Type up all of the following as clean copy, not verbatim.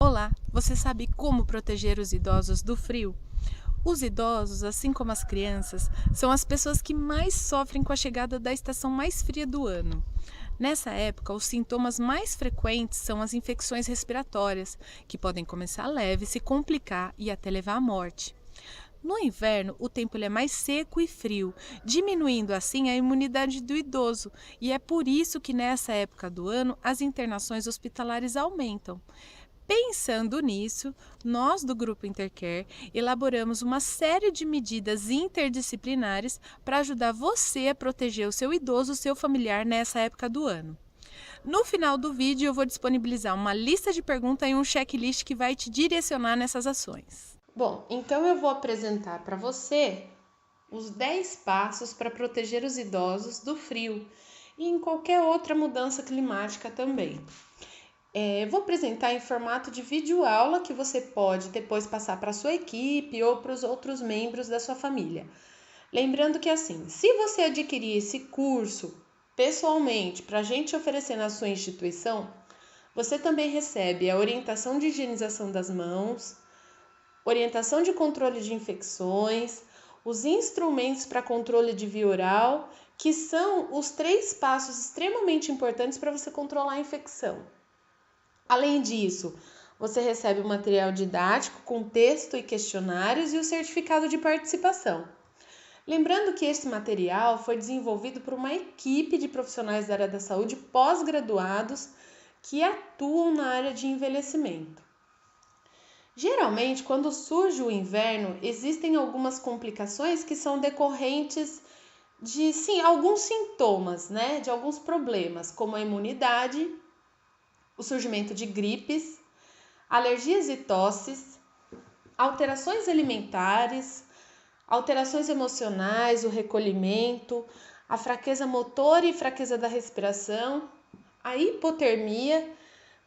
Olá, você sabe como proteger os idosos do frio? Os idosos, assim como as crianças, são as pessoas que mais sofrem com a chegada da estação mais fria do ano. Nessa época, os sintomas mais frequentes são as infecções respiratórias, que podem começar leve, se complicar e até levar à morte. No inverno, o tempo ele é mais seco e frio, diminuindo assim a imunidade do idoso, e é por isso que nessa época do ano as internações hospitalares aumentam. Pensando nisso, nós do Grupo Intercare elaboramos uma série de medidas interdisciplinares para ajudar você a proteger o seu idoso, o seu familiar nessa época do ano. No final do vídeo, eu vou disponibilizar uma lista de perguntas e um checklist que vai te direcionar nessas ações. Bom, então eu vou apresentar para você os 10 passos para proteger os idosos do frio e em qualquer outra mudança climática também. Vou apresentar em formato de videoaula que você pode depois passar para a sua equipe ou para os outros membros da sua família. Lembrando que assim, se você adquirir esse curso pessoalmente para a gente oferecer na sua instituição, você também recebe a orientação de higienização das mãos, orientação de controle de infecções, os instrumentos para controle de via oral, que são os 3 passos extremamente importantes para você controlar a infecção. Além disso, você recebe o material didático com texto e questionários e o certificado de participação. Lembrando que esse material foi desenvolvido por uma equipe de profissionais da área da saúde pós-graduados que atuam na área de envelhecimento. Geralmente, quando surge o inverno, existem algumas complicações que são decorrentes de alguns sintomas, né? De alguns problemas, como a imunidade, o surgimento de gripes, alergias e tosses, alterações alimentares, alterações emocionais, o recolhimento, a fraqueza motora e fraqueza da respiração, a hipotermia,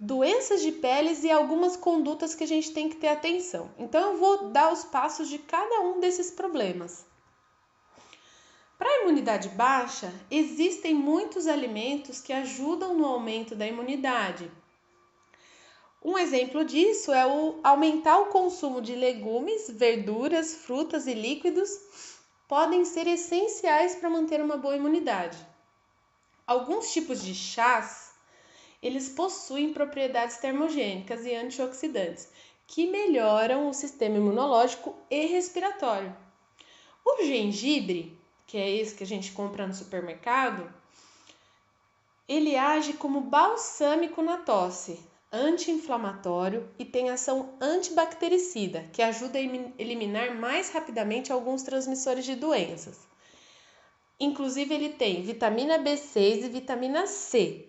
doenças de peles e algumas condutas que a gente tem que ter atenção. Então eu vou dar os passos de cada um desses problemas. Para a imunidade baixa, existem muitos alimentos que ajudam no aumento da imunidade. Um exemplo disso é o aumentar o consumo de legumes, verduras, frutas e líquidos podem ser essenciais para manter uma boa imunidade. Alguns tipos de chás, eles possuem propriedades termogênicas e antioxidantes, que melhoram o sistema imunológico e respiratório. O gengibre, que é esse que a gente compra no supermercado, ele age como balsâmico na tosse, anti-inflamatório e tem ação antibactericida, que ajuda a eliminar mais rapidamente alguns transmissores de doenças. Inclusive, ele tem vitamina B6 e vitamina C,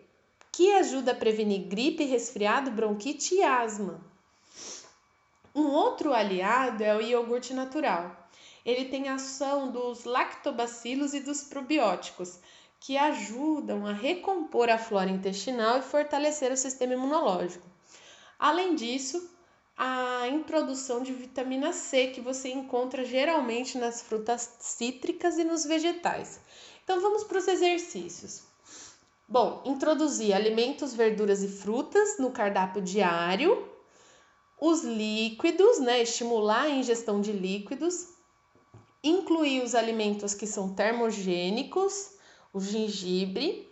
que ajuda a prevenir gripe, resfriado, bronquite e asma. Um outro aliado é o iogurte natural. Ele tem a ação dos lactobacilos e dos probióticos, que ajudam a recompor a flora intestinal e fortalecer o sistema imunológico. Além disso, a introdução de vitamina C, que você encontra geralmente nas frutas cítricas e nos vegetais. Então vamos para os exercícios. Bom, introduzir alimentos, verduras e frutas no cardápio diário, os líquidos, né? Estimular a ingestão de líquidos, incluir os alimentos que são termogênicos, o gengibre,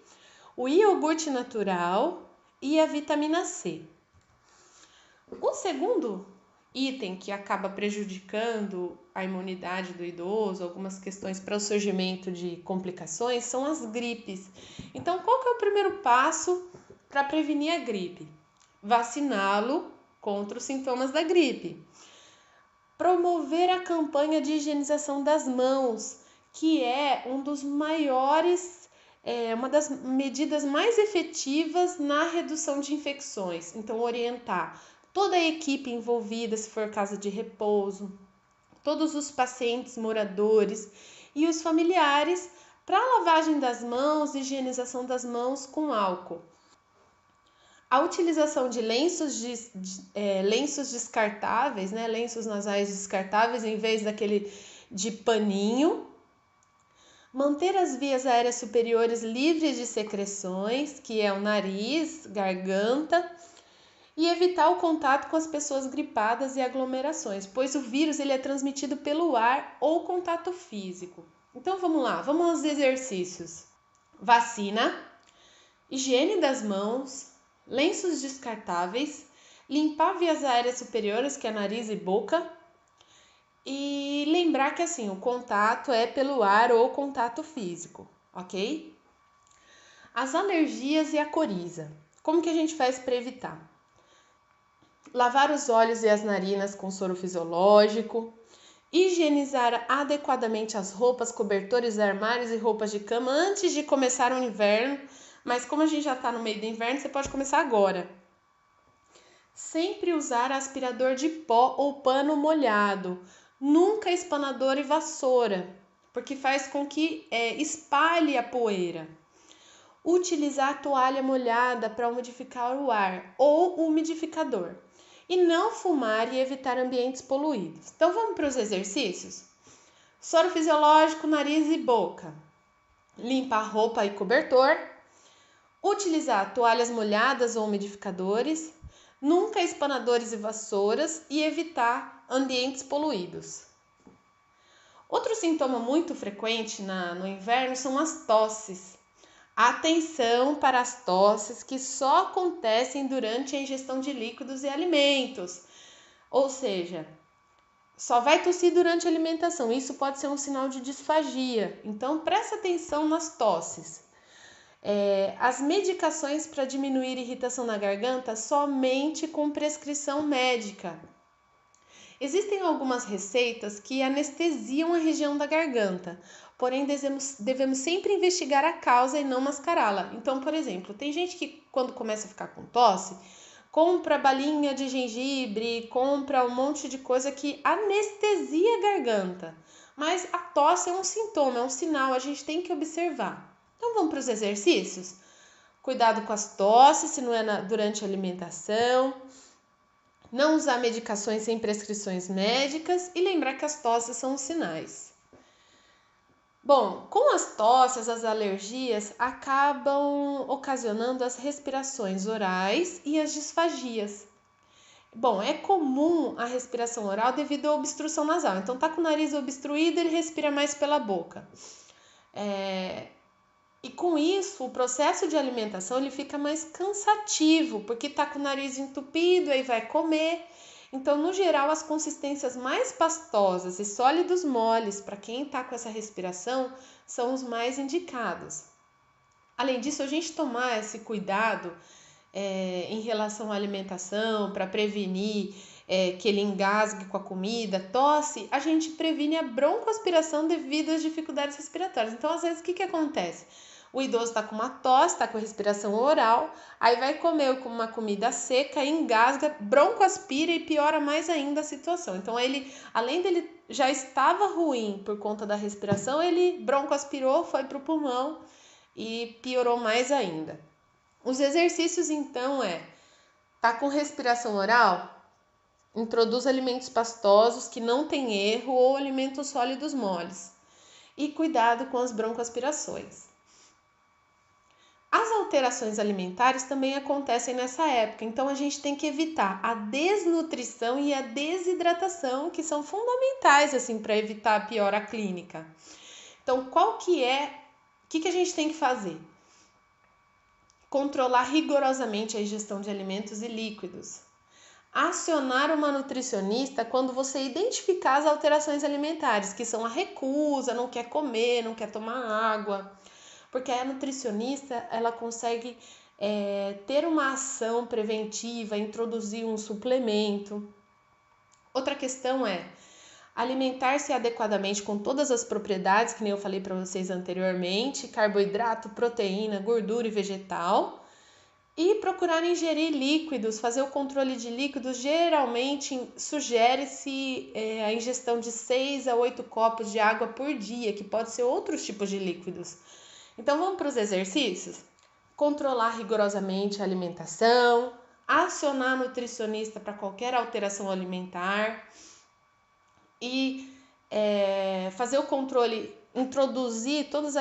o iogurte natural e a vitamina C. O segundo item que acaba prejudicando a imunidade do idoso, algumas questões para o surgimento de complicações, são as gripes. Então, qual que é o primeiro passo para prevenir a gripe? Vaciná-lo contra os sintomas da gripe. Promover a campanha de higienização das mãos, que é uma das medidas mais efetivas na redução de infecções. Então, orientar toda a equipe envolvida, se for casa de repouso, todos os pacientes, moradores e os familiares para a lavagem das mãos e higienização das mãos com álcool. A utilização de lenços descartáveis, né, lenços nasais descartáveis em vez daquele de paninho. Manter as vias aéreas superiores livres de secreções, que é o nariz, garganta, e evitar o contato com as pessoas gripadas e aglomerações, pois o vírus ele é transmitido pelo ar ou contato físico. Então vamos lá, vamos aos exercícios. Vacina, higiene das mãos, lenços descartáveis, limpar vias aéreas superiores, que é nariz e boca, e lembrar que assim, o contato é pelo ar ou contato físico, ok? As alergias e a coriza. Como que a gente faz para evitar? Lavar os olhos e as narinas com soro fisiológico, higienizar adequadamente as roupas, cobertores, armários e roupas de cama antes de começar o inverno, mas como a gente já está no meio do inverno, você pode começar agora. Sempre usar aspirador de pó ou pano molhado, nunca espanador e vassoura, porque faz com que espalhe a poeira. Utilizar a toalha molhada para umidificar o ar ou umidificador. E não fumar e evitar ambientes poluídos. Então vamos para os exercícios? Soro fisiológico, nariz e boca. Limpar roupa e cobertor. Utilizar toalhas molhadas ou umidificadores. Nunca espanadores e vassouras e evitar ambientes poluídos. Outro sintoma muito frequente no inverno são as tosses. Atenção para as tosses que só acontecem durante a ingestão de líquidos e alimentos. Ou seja, só vai tossir durante a alimentação. Isso pode ser um sinal de disfagia. Então, presta atenção nas tosses. As medicações para diminuir irritação na garganta somente com prescrição médica. Existem algumas receitas que anestesiam a região da garganta, porém devemos sempre investigar a causa e não mascará-la. Então, por exemplo, tem gente que quando começa a ficar com tosse, compra balinha de gengibre, compra um monte de coisa que anestesia a garganta. Mas a tosse é um sintoma, é um sinal, a gente tem que observar. Então vamos para os exercícios? Cuidado com as tosses, se não é durante a alimentação. Não usar medicações sem prescrições médicas e lembrar que as tosses são os sinais. Bom, com as tosses, as alergias acabam ocasionando as respirações orais e as disfagias. Bom, é comum a respiração oral devido à obstrução nasal. Então, tá com o nariz obstruído, ele respira mais pela boca. E com isso, o processo de alimentação ele fica mais cansativo, porque tá com o nariz entupido, aí vai comer. Então, no geral, as consistências mais pastosas e sólidos moles, para quem está com essa respiração, são os mais indicados. Além disso, a gente tomar esse cuidado em relação à alimentação, para prevenir que ele engasgue com a comida, tosse, a gente previne a broncoaspiração devido às dificuldades respiratórias. Então, às vezes, o que acontece? O idoso está com uma tosse, está com respiração oral, aí vai comer com uma comida seca, engasga, broncoaspira e piora mais ainda a situação. Então, ele, além dele já estava ruim por conta da respiração, ele broncoaspirou, foi para o pulmão e piorou mais ainda. Os exercícios, então, tá com respiração oral? Introduz alimentos pastosos que não tem erro ou alimentos sólidos moles. E cuidado com as broncoaspirações. As alterações alimentares também acontecem nessa época, então a gente tem que evitar a desnutrição e a desidratação, que são fundamentais assim para evitar a piora clínica. Então, o que a gente tem que fazer? Controlar rigorosamente a ingestão de alimentos e líquidos. Acionar uma nutricionista quando você identificar as alterações alimentares, que são a recusa, não quer comer, não quer tomar água. Porque a nutricionista ela consegue ter uma ação preventiva, introduzir um suplemento. Outra questão é alimentar-se adequadamente com todas as propriedades, que nem eu falei para vocês anteriormente, carboidrato, proteína, gordura e vegetal. E procurar ingerir líquidos, fazer o controle de líquidos, geralmente sugere-se a ingestão de 6 a 8 copos de água por dia, que pode ser outros tipos de líquidos. Então, vamos para os exercícios? Controlar rigorosamente a alimentação, acionar a nutricionista para qualquer alteração alimentar e fazer o controle, introduzir todas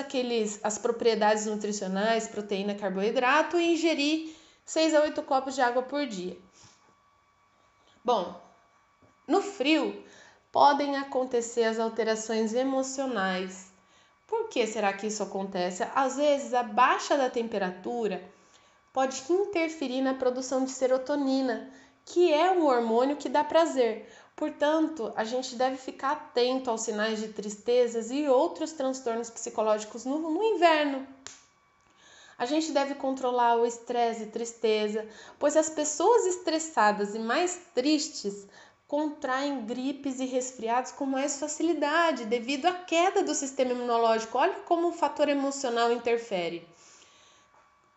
as propriedades nutricionais, proteína, carboidrato e ingerir 6 a 8 copos de água por dia. Bom, no frio podem acontecer as alterações emocionais. Por que será que isso acontece? Às vezes a baixa da temperatura pode interferir na produção de serotonina, que é um hormônio que dá prazer. Portanto, a gente deve ficar atento aos sinais de tristezas e outros transtornos psicológicos no inverno. A gente deve controlar o estresse e tristeza, pois as pessoas estressadas e mais tristes contraem gripes e resfriados com mais facilidade devido à queda do sistema imunológico. Olha como o fator emocional interfere.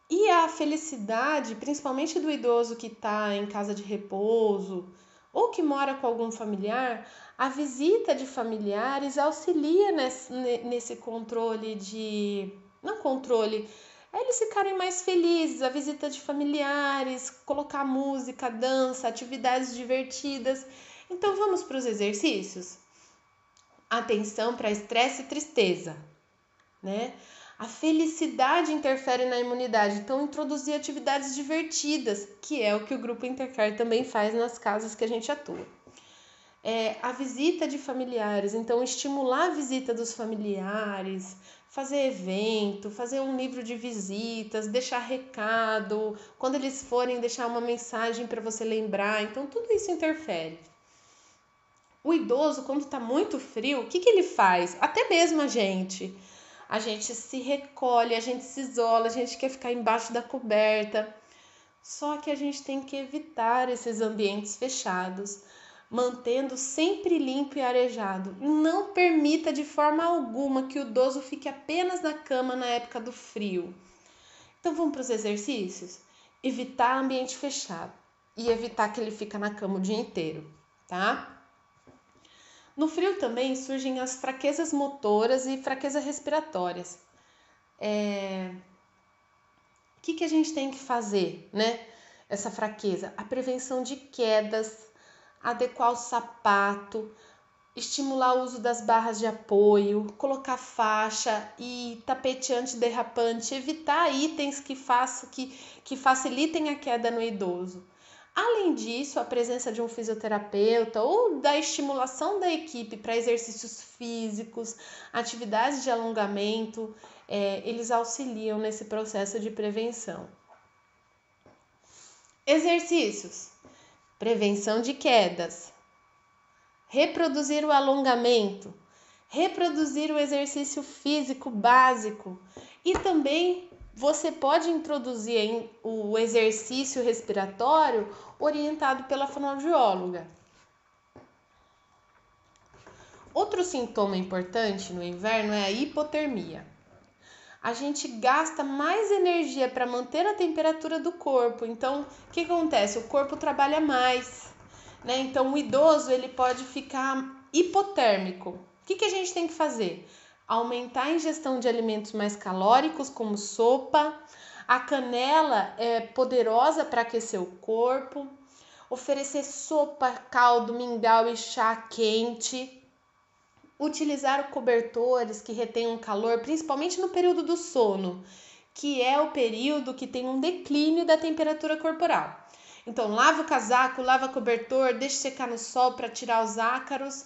E a felicidade, principalmente do idoso que está em casa de repouso ou que mora com algum familiar, a visita de familiares auxilia nesse controle de... Não controle, é eles ficarem mais felizes, a visita de familiares, colocar música, dança, atividades divertidas. Então vamos para os exercícios? Atenção para estresse e tristeza, né? A felicidade interfere na imunidade, então introduzir atividades divertidas, que é o que o Grupo Intercare também faz nas casas que a gente atua. A visita de familiares, então estimular a visita dos familiares, fazer evento, fazer um livro de visitas, deixar recado, quando eles forem deixar uma mensagem para você lembrar, então tudo isso interfere. O idoso, quando está muito frio, o que ele faz? Até mesmo a gente se recolhe, a gente se isola, a gente quer ficar embaixo da coberta. Só que a gente tem que evitar esses ambientes fechados, mantendo sempre limpo e arejado. Não permita de forma alguma que o idoso fique apenas na cama na época do frio. Então vamos para os exercícios? Evitar ambiente fechado e evitar que ele fique na cama o dia inteiro, tá? No frio também surgem as fraquezas motoras e fraquezas respiratórias. O que a gente tem que fazer, né? Essa fraqueza, a prevenção de quedas, adequar o sapato, estimular o uso das barras de apoio, colocar faixa e tapete antiderrapante, evitar itens que facilitem a queda no idoso. Além disso, a presença de um fisioterapeuta ou da estimulação da equipe para exercícios físicos, atividades de alongamento, eles auxiliam nesse processo de prevenção. Exercícios: prevenção de quedas, reproduzir o alongamento, reproduzir o exercício físico básico e também você pode introduzir o exercício respiratório orientado pela fonoaudióloga. Outro sintoma importante no inverno é a hipotermia. A gente gasta mais energia para manter a temperatura do corpo. Então, o que acontece? O corpo trabalha mais, né? Então, o idoso ele pode ficar hipotérmico. O que a gente tem que fazer? Aumentar a ingestão de alimentos mais calóricos, como sopa. A canela é poderosa para aquecer o corpo. Oferecer sopa, caldo, mingau e chá quente. Utilizar cobertores que retenham calor, principalmente no período do sono, que é o período que tem um declínio da temperatura corporal. Então, lava o casaco, lava o cobertor, deixe secar no sol para tirar os ácaros.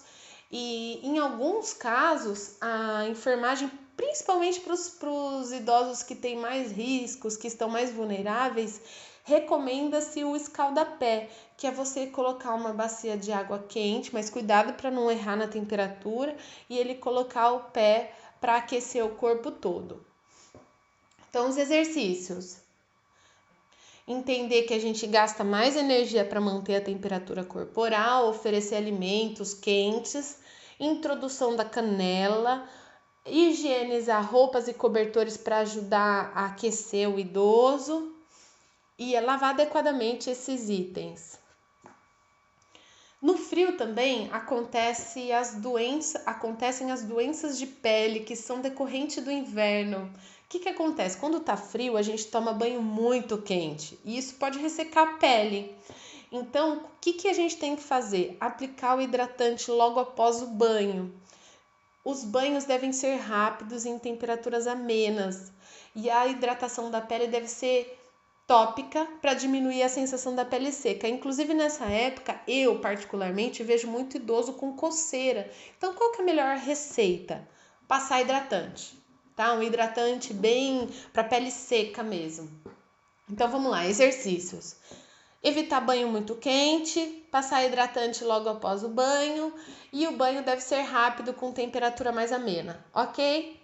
E em alguns casos, a enfermagem, principalmente para os idosos que têm mais riscos, que estão mais vulneráveis, recomenda-se o escaldapé, que é você colocar uma bacia de água quente, mas cuidado para não errar na temperatura, e ele colocar o pé para aquecer o corpo todo. Então, os exercícios. Entender que a gente gasta mais energia para manter a temperatura corporal, oferecer alimentos quentes, introdução da canela, higienizar roupas e cobertores para ajudar a aquecer o idoso e lavar adequadamente esses itens. No frio também acontecem as doenças de pele que são decorrentes do inverno. O que acontece? Quando tá frio, a gente toma banho muito quente e isso pode ressecar a pele. Então, o que a gente tem que fazer? Aplicar o hidratante logo após o banho. Os banhos devem ser rápidos em temperaturas amenas e a hidratação da pele deve ser tópica para diminuir a sensação da pele seca. Inclusive nessa época, eu particularmente vejo muito idoso com coceira. Então, qual que é a melhor receita? Passar hidratante, tá? Um hidratante bem para pele seca mesmo. Então, vamos lá, exercícios. Evitar banho muito quente, passar hidratante logo após o banho e o banho deve ser rápido com temperatura mais amena, ok?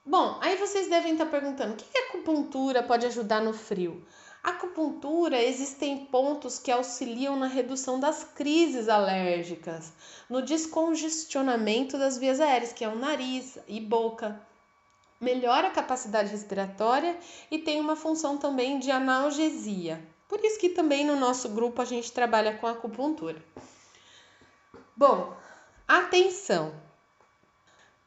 Bom, aí vocês devem estar perguntando, o que a acupuntura pode ajudar no frio? A acupuntura, existem pontos que auxiliam na redução das crises alérgicas, no descongestionamento das vias aéreas, que é o nariz e boca. Melhora a capacidade respiratória e tem uma função também de analgesia. Por isso que também no nosso grupo a gente trabalha com acupuntura. Bom, atenção!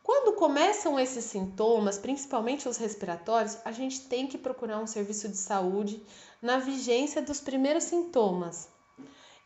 Quando começam esses sintomas, principalmente os respiratórios, a gente tem que procurar um serviço de saúde na vigência dos primeiros sintomas.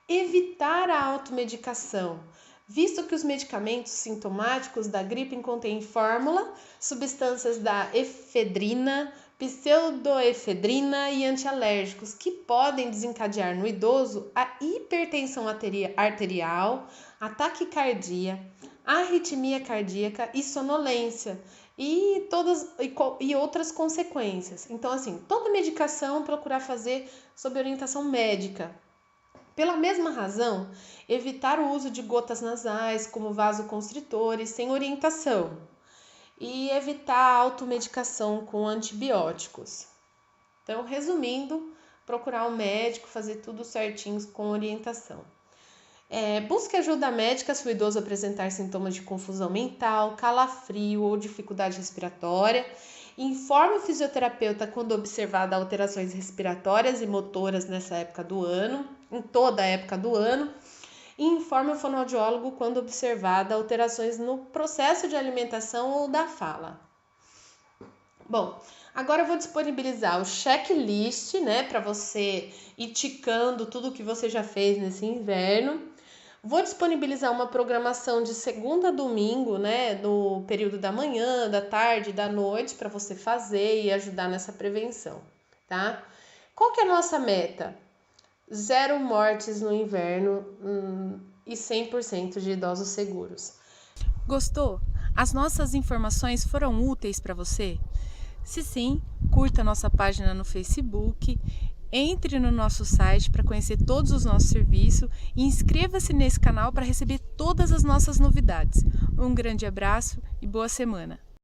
Evitar a automedicação, visto que os medicamentos sintomáticos da gripe contêm fórmula, substâncias da efedrina, pseudoefedrina e antialérgicos, que podem desencadear no idoso a hipertensão arterial, a taquicardia, arritmia cardíaca e sonolência e outras consequências. Então, assim, toda medicação procurar fazer sob orientação médica. Pela mesma razão, evitar o uso de gotas nasais como vasoconstritores sem orientação e evitar a automedicação com antibióticos. Então, resumindo, procurar um médico, fazer tudo certinho com orientação. Busque ajuda médica se o idoso apresentar sintomas de confusão mental, calafrio ou dificuldade respiratória. Informe o fisioterapeuta quando observada alterações respiratórias e motoras nessa época do ano, em toda a época do ano. E informe o fonoaudiólogo quando observada alterações no processo de alimentação ou da fala. Bom, agora eu vou disponibilizar o checklist, né, para você ir ticando tudo que você já fez nesse inverno. Vou disponibilizar uma programação de segunda a domingo, né, no período da manhã, da tarde, da noite, para você fazer e ajudar nessa prevenção, tá? Qual que é a nossa meta? 0 mortes no inverno e 100% de idosos seguros. Gostou? As nossas informações foram úteis para você? Se sim, curta nossa página no Facebook, entre no nosso site para conhecer todos os nossos serviços e inscreva-se nesse canal para receber todas as nossas novidades. Um grande abraço e boa semana!